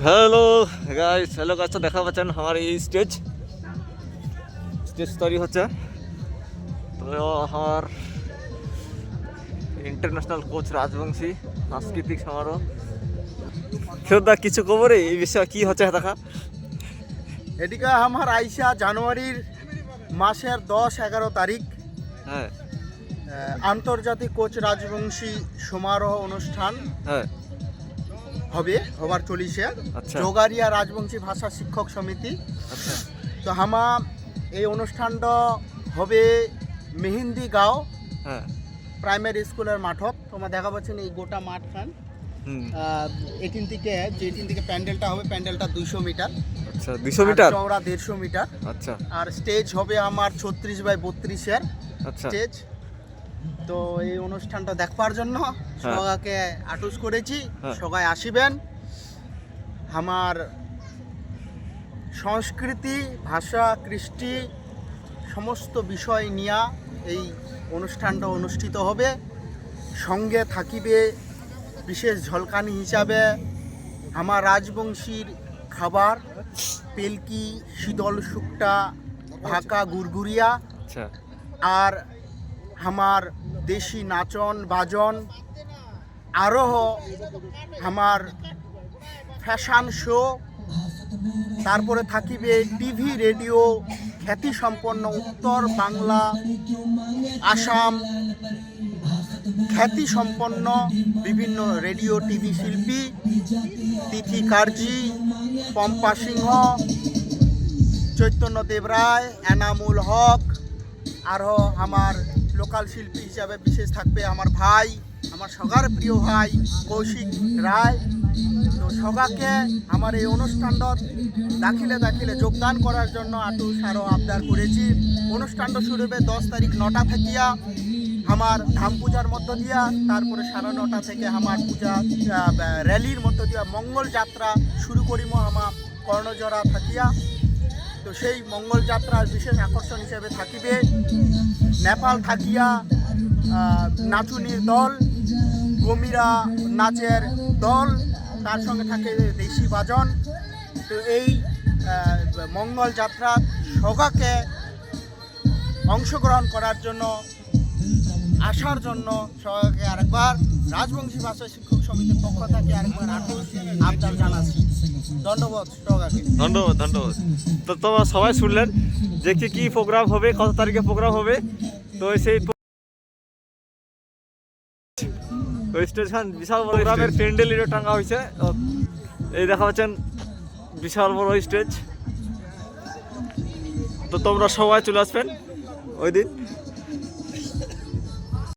hello guys तो देखा पाচ্ছেন हमारे स्टेज तैयारी হচ্ছে তো আমার इंटरनेशनल कोच राजवंशी सांस्कृतिक समारोह খেদা কিছু খবরে এই বিষয়ে কি হচ্ছে দেখা এদিকে আমার আইসা জানুয়ারির মাসের 10-11 তারিখ হ্যাঁ আন্তর্জাতিক কোচ রাজবংশী সমারোহ অনুষ্ঠান হ্যাঁ হবার চলিছে আচ্ছা জোগাড়িয়া রাজবংশী ভাষা শিক্ষক সমিতি আচ্ছা তো হামা এই অনুষ্ঠানটা হবে মেহেন্দি গাঁও হ্যাঁ প্রাইমারি স্কুলের মাঠত তোমরা দেখা পাচ্ছেন এই গোটা মাঠখান 18 থেকে প্যান্ডেলটা হবে প্যান্ডেলটা 200 মিটার আচ্ছা 200 মিটার চওড়া 150 মিটার আচ্ছা আর স্টেজ হবে আমার 36x32 এর আচ্ছা স্টেজ তো এই অনুষ্ঠানটা দেখবার জন্য সবাইকে আটুস করেছি সবাই আসিবেন আমার সংস্কৃতি ভাষা কৃষ্টি সমস্ত বিষয় নিয়ে এই অনুষ্ঠানটা অনুষ্ঠিত হবে সঙ্গে থাকিবে বিশেষ ঝলকানি হিসাবে আমার রাজবংশীর খাবার পেলকি শীতল শুকটা ভাকা গুড়গুড়িয়া আচ্ছা আর আমার দেশি নাচন বাজন আরও আমার ফ্যাশন শো তারপরে থাকিবে টিভি রেডিও খ্যাতিসম্পন্ন উত্তর বাংলা আসাম খ্যাতিসম্পন্ন বিভিন্ন রেডিও টিভি শিল্পী তিথি কার্জি পম্পা সিংহ চৈতন্য দেবরায় এনামুল হক আরও আমার লোকাল শিল্পী হিসাবে বিশেষ থাকবে আমার ভাই আমার সবার প্রিয় ভাই কৌশিক রায় তো সবাকে আমার এই অনুষ্ঠানটা দাখিলে যোগদান করার জন্য আটুস আরও আবদার করেছি অনুষ্ঠানটা শুরু হবে 10 তারিখ 9টা থাকিয়া আমার ধাম পূজার মধ্য দিয়া তারপরে 9:30 থেকে আমার পূজা র্যালির মধ্য দিয়া মঙ্গল যাত্রা শুরু করিম আমার কর্ণজরা থাকিয়া তো সেই মঙ্গল যাত্রার বিশেষ আকর্ষণ হিসেবে থাকিবে নেপাল থাকিয়া নাচুনির দল গমিরা নাচের দল তার সঙ্গে থাকে দেশি বাজন তো এই মঙ্গল যাত্রা সবাইকে অংশগ্রহণ করার জন্য আসার জন্য সবাইকে আরেকবার রাজবংশী ভাষা শিক্ষক সমিতির পক্ষ থেকে আরেকবার আবদার জানাচ্ছি ধন্যবাদ সবাইকে ধন্যবাদ তো তোমরা সবাই শুনলেন যে কি প্রোগ্রাম হবে কত তারিখে প্রোগ্রাম হবে তো সেই স্টেশন বিশাল বড় গ্রামের প্যান্ডেল এটা টাঙ্গা হয়েছে এই দেখা পাচ্ছেন বিশাল বড় স্টেজ তো তোমরা সবাই চলে আসবেন ওই দিন